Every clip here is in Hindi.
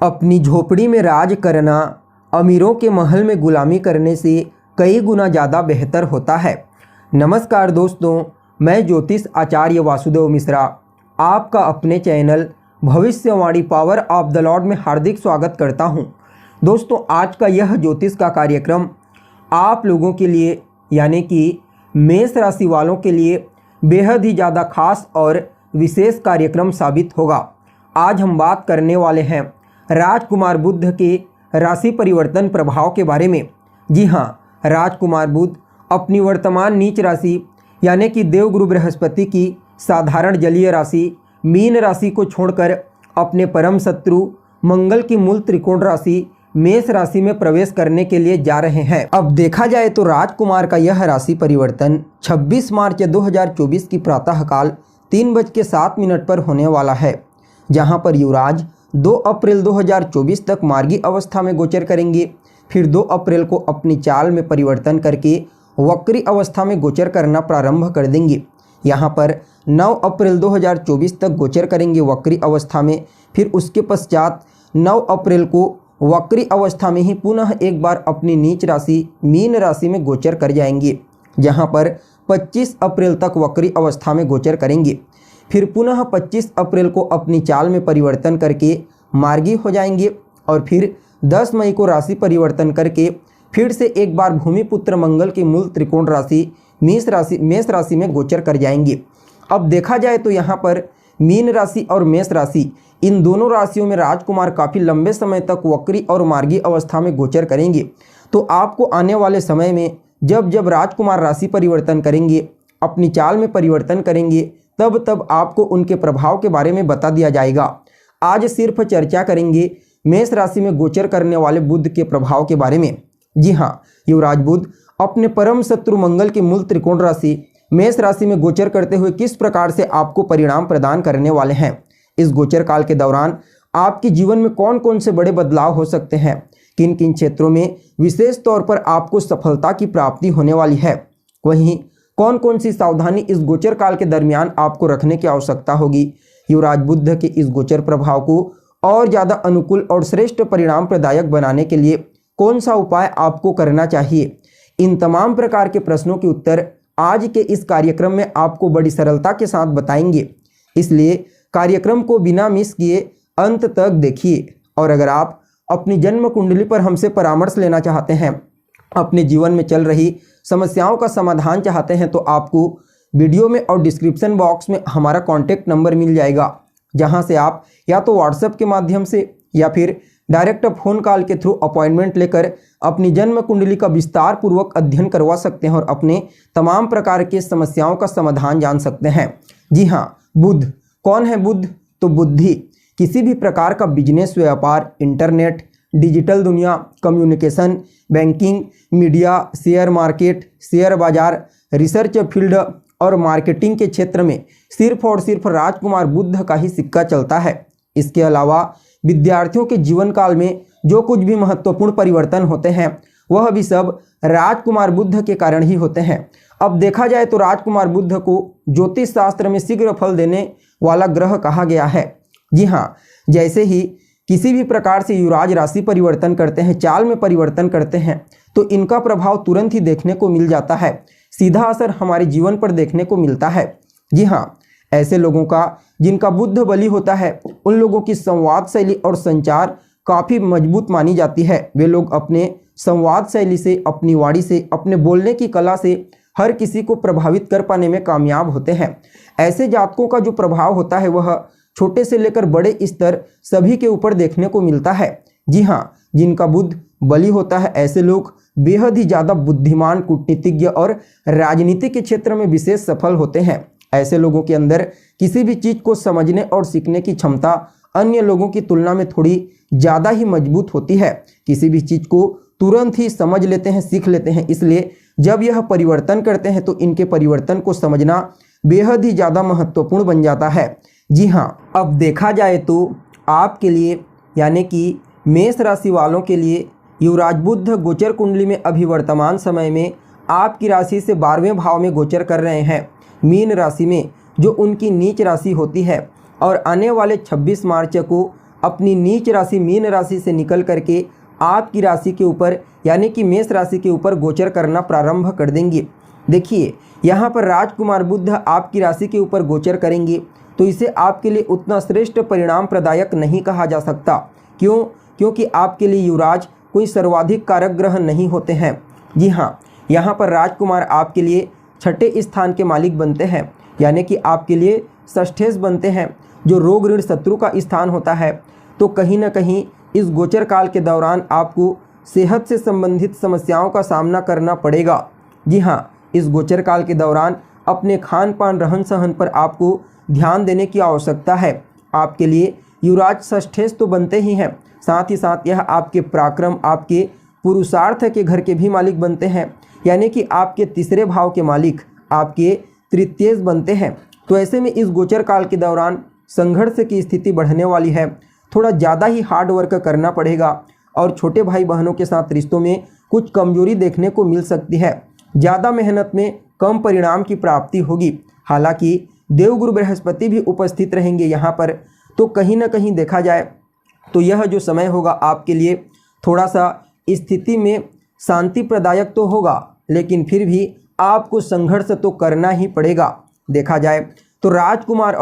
अपनी झोपड़ी में राज करना अमीरों के महल में गुलामी करने से कई गुना ज़्यादा बेहतर होता है। नमस्कार दोस्तों, मैं ज्योतिष आचार्य वासुदेव मिश्रा आपका अपने चैनल भविष्यवाणी पावर ऑफ द लॉर्ड में हार्दिक स्वागत करता हूं। दोस्तों, आज का यह ज्योतिष का कार्यक्रम आप लोगों के लिए यानी कि मेष राशि वालों के लिए बेहद ही ज़्यादा खास और विशेष कार्यक्रम साबित होगा। आज हम बात करने वाले हैं राजकुमार बुध के राशि परिवर्तन प्रभाव के बारे में। जी हाँ, राजकुमार बुध अपनी वर्तमान नीच राशि यानी कि देवगुरु बृहस्पति की साधारण जलीय राशि मीन राशि को छोड़कर अपने परम शत्रु मंगल की मूल त्रिकोण राशि मेष राशि में प्रवेश करने के लिए जा रहे हैं। अब देखा जाए तो राजकुमार का यह राशि परिवर्तन 26 मार्च 2024 की प्रातःकाल 3:07 पर होने वाला है, जहां पर युवराज 2 अप्रैल 2024 तक मार्गी अवस्था में गोचर करेंगे। फिर 2 अप्रैल को अपनी चाल में परिवर्तन करके वक्री अवस्था में गोचर करना प्रारंभ कर देंगे। यहाँ पर 9 अप्रैल 2024 तक गोचर करेंगे वक्री अवस्था में। फिर उसके पश्चात 9 अप्रैल को वक्री अवस्था में ही पुनः एक बार अपनी नीच राशि मीन राशि में गोचर कर जाएंगे, जहाँ पर 25 अप्रैल तक वक्री अवस्था में गोचर करेंगे। फिर पुनः 25 अप्रैल को अपनी चाल में परिवर्तन करके मार्गी हो जाएंगे और फिर 10 मई को राशि परिवर्तन करके फिर से एक बार भूमिपुत्र मंगल की मूल त्रिकोण राशि मेष राशि में गोचर कर जाएंगे। अब देखा जाए तो यहाँ पर मीन राशि और मेष राशि इन दोनों राशियों में राजकुमार काफ़ी लंबे समय तक वक्री और मार्गी अवस्था में गोचर करेंगे। तो आपको आने वाले समय में जब जब राजकुमार राशि परिवर्तन करेंगे, अपनी चाल में परिवर्तन करेंगे, तब आपको उनके प्रभाव के बारे में बता दिया जाएगा। आज सिर्फ चर्चा करेंगे मेष राशि में गोचर करने वाले बुध के प्रभाव के बारे में। जी हाँ, युवराज बुध अपने परम शत्रु मंगल की मूल त्रिकोण राशि मेष राशि में गोचर करते हुए किस प्रकार से आपको परिणाम प्रदान करने वाले हैं। इस गोचर काल के दौरान आपके जीवन में कौन कौन से बड़े बदलाव हो सकते हैं, किन किन क्षेत्रों में विशेष तौर पर आपको सफलता की प्राप्ति होने वाली है, वहीं कौन कौन सी सावधानी इस गोचर काल के दरमियान आपको रखने की आवश्यकता होगी। युवराज बुध के इस गोचर प्रभाव को और ज़्यादा अनुकूल और श्रेष्ठ परिणाम प्रदायक बनाने के लिए कौन सा उपाय आपको करना चाहिए, इन तमाम प्रकार के प्रश्नों के उत्तर आज के इस कार्यक्रम में आपको बड़ी सरलता के साथ बताएंगे। इसलिए कार्यक्रम को बिना मिस किए अंत तक देखिए। और अगर आप अपनी जन्म कुंडली पर हमसे परामर्श लेना चाहते हैं, अपने जीवन में चल रही समस्याओं का समाधान चाहते हैं, तो आपको वीडियो में और डिस्क्रिप्शन बॉक्स में हमारा कॉन्टैक्ट नंबर मिल जाएगा, जहां से आप या तो व्हाट्सएप के माध्यम से या फिर डायरेक्ट फ़ोन कॉल के थ्रू अपॉइंटमेंट लेकर अपनी जन्म कुंडली का विस्तार पूर्वक अध्ययन करवा सकते हैं और अपने तमाम प्रकार के समस्याओं का समाधान जान सकते हैं। जी हाँ, बुध कौन है? बुध तो बुद्धि, किसी भी प्रकार का बिजनेस, व्यापार, इंटरनेट, डिजिटल दुनिया, communication, banking, media, share market, share बाजार, रिसर्च फील्ड और मार्केटिंग के क्षेत्र में सिर्फ और सिर्फ राजकुमार बुध का ही सिक्का चलता है। इसके अलावा विद्यार्थियों के जीवन काल में जो कुछ भी महत्वपूर्ण परिवर्तन होते हैं, वह भी सब राजकुमार बुध के कारण ही होते हैं। अब देखा जाए तो राजकुमार बुध को ज्योतिष शास्त्र में शीघ्र फल देने वाला ग्रह कहा गया है। जी हाँ, जैसे ही किसी भी प्रकार से युवराज राशि परिवर्तन करते हैं, चाल में परिवर्तन करते हैं, तो इनका प्रभाव तुरंत ही देखने को मिल जाता है, सीधा असर हमारे जीवन पर देखने को मिलता है। जी हाँ, ऐसे लोगों का जिनका बुध बली होता है, उन लोगों की संवाद शैली और संचार काफ़ी मजबूत मानी जाती है। वे लोग अपने संवाद शैली से, अपनी वाणी से, अपने बोलने की कला से हर किसी को प्रभावित कर पाने में कामयाब होते हैं। ऐसे जातकों का जो प्रभाव होता है वह छोटे से लेकर बड़े स्तर सभी के ऊपर देखने को मिलता है। जी हाँ, जिनका बुध बली होता है, ऐसे लोग बेहद ही ज़्यादा बुद्धिमान, कूटनीतिज्ञ और राजनीति के क्षेत्र में विशेष सफल होते हैं। ऐसे लोगों के अंदर किसी भी चीज़ को समझने और सीखने की क्षमता अन्य लोगों की तुलना में थोड़ी ज़्यादा ही मजबूत होती है। किसी भी चीज़ को तुरंत ही समझ लेते हैं, सीख लेते हैं। इसलिए जब यह परिवर्तन करते हैं तो इनके परिवर्तन को समझना बेहद ही ज़्यादा महत्वपूर्ण बन जाता है। जी हाँ, अब देखा जाए तो आपके लिए यानी कि मेष राशि वालों के लिए युवराज बुध गोचर कुंडली में अभी वर्तमान समय में आपकी राशि से 12वें भाव में गोचर कर रहे हैं, मीन राशि में, जो उनकी नीच राशि होती है। और आने वाले 26 मार्च को अपनी नीच राशि मीन राशि से निकल करके आपकी राशि के ऊपर यानी कि मेष राशि के ऊपर गोचर करना प्रारंभ कर देंगे। देखिए यहाँ पर राजकुमार बुध आपकी राशि के ऊपर गोचर करेंगे तो इसे आपके लिए उतना श्रेष्ठ परिणाम प्रदायक नहीं कहा जा सकता। क्यों? क्योंकि आपके लिए युवराज कोई सर्वाधिक कारक ग्रह नहीं होते हैं। जी हाँ, यहाँ पर राजकुमार आपके लिए छठे स्थान के मालिक बनते हैं, यानी कि आपके लिए षष्ठेश बनते हैं, जो रोग ऋण शत्रु का स्थान होता है। तो कहीं ना कहीं इस गोचर काल के दौरान आपको सेहत से संबंधित समस्याओं का सामना करना पड़ेगा। जी हाँ, इस गोचर काल के दौरान अपने खान पान रहन सहन पर आपको ध्यान देने की आवश्यकता है। आपके लिए युवराज षष्ठेश तो बनते ही हैं, साथ ही साथ यह आपके पराक्रम, आपके पुरुषार्थ के घर के भी मालिक बनते हैं, यानी कि आपके तीसरे भाव के मालिक आपके तृतीयेश बनते हैं। तो ऐसे में इस गोचर काल के दौरान संघर्ष की स्थिति बढ़ने वाली है। थोड़ा ज़्यादा ही हार्ड वर्क करना पड़ेगा और छोटे भाई बहनों के साथ रिश्तों में कुछ कमजोरी देखने को मिल सकती है। ज़्यादा मेहनत में कम परिणाम की प्राप्ति होगी। हालांकि देवगुरु बृहस्पति भी उपस्थित रहेंगे यहाँ पर, तो कहीं ना कहीं देखा जाए तो यह जो समय होगा आपके लिए थोड़ा सा स्थिति में शांति प्रदायक तो होगा, लेकिन फिर भी आपको संघर्ष तो करना ही पड़ेगा। देखा जाए तो राजकुमार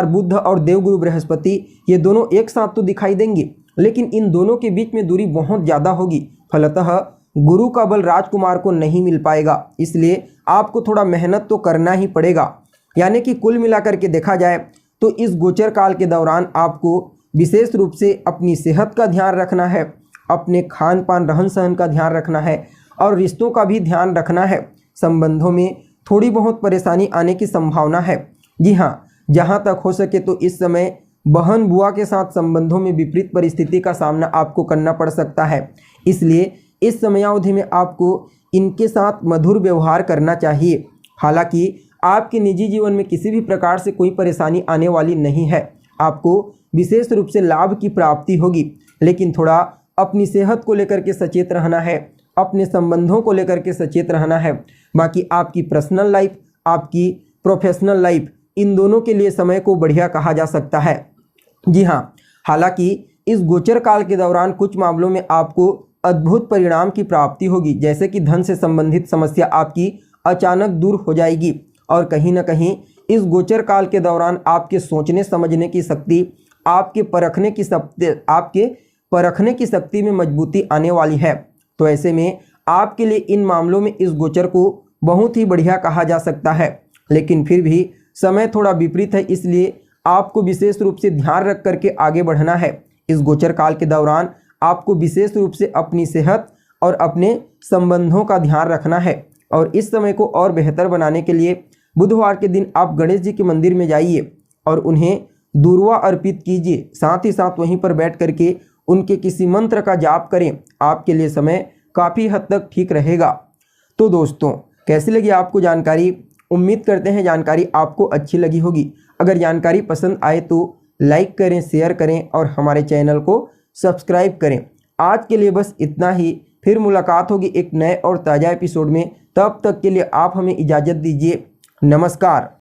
बुध और देवगुरु बृहस्पति ये दोनों एक साथ तो दिखाई देंगे, लेकिन इन दोनों के बीच में दूरी बहुत ज़्यादा होगी। फलतः गुरु का बल राजकुमार को नहीं मिल पाएगा, इसलिए आपको थोड़ा मेहनत तो करना ही पड़ेगा। यानी कि कुल मिलाकर के देखा जाए तो इस गोचर काल के दौरान आपको विशेष रूप से अपनी सेहत का ध्यान रखना है, अपने खान पान रहन सहन का ध्यान रखना है और रिश्तों का भी ध्यान रखना है। संबंधों में थोड़ी बहुत परेशानी आने की संभावना है। जी हाँ, जहाँ तक हो सके तो इस समय बहन बुआ के साथ संबंधों में विपरीत परिस्थिति का सामना आपको करना पड़ सकता है, इसलिए इस समयावधि में आपको इनके साथ मधुर व्यवहार करना चाहिए। हालांकि आपके निजी जीवन में किसी भी प्रकार से कोई परेशानी आने वाली नहीं है, आपको विशेष रूप से लाभ की प्राप्ति होगी, लेकिन थोड़ा अपनी सेहत को लेकर के सचेत रहना है, अपने संबंधों को लेकर के सचेत रहना है। बाकी आपकी पर्सनल लाइफ, आपकी प्रोफेशनल लाइफ, इन दोनों के लिए समय को बढ़िया कहा जा सकता है। जी हाँ, हालांकि इस गोचर काल के दौरान कुछ मामलों में आपको अद्भुत परिणाम की प्राप्ति होगी, जैसे कि धन से संबंधित समस्या आपकी अचानक दूर हो जाएगी और कहीं ना कहीं इस गोचर काल के दौरान आपके सोचने समझने की शक्ति, आपके परखने की शक्ति में मजबूती आने वाली है। तो ऐसे में आपके लिए इन मामलों में इस गोचर को बहुत ही बढ़िया कहा जा सकता है, लेकिन फिर भी समय थोड़ा विपरीत है, इसलिए आपको विशेष रूप से ध्यान रख करके आगे बढ़ना है। इस गोचर काल के दौरान आपको विशेष रूप से अपनी सेहत और अपने संबंधों का ध्यान रखना है और इस समय को और बेहतर बनाने के लिए बुधवार के दिन आप गणेश जी के मंदिर में जाइए और उन्हें दूर्वा अर्पित कीजिए। साथ ही साथ वहीं पर बैठ करके उनके किसी मंत्र का जाप करें, आपके लिए समय काफ़ी हद तक ठीक रहेगा। तो दोस्तों, कैसी लगी आपको जानकारी? उम्मीद करते हैं जानकारी आपको अच्छी लगी होगी। अगर जानकारी पसंद आए तो लाइक करें, शेयर करें और हमारे चैनल को सब्सक्राइब करें। आज के लिए बस इतना ही, फिर मुलाकात होगी एक नए और ताज़ा एपिसोड में। तब तक के लिए आप हमें इजाज़त दीजिए। नमस्कार।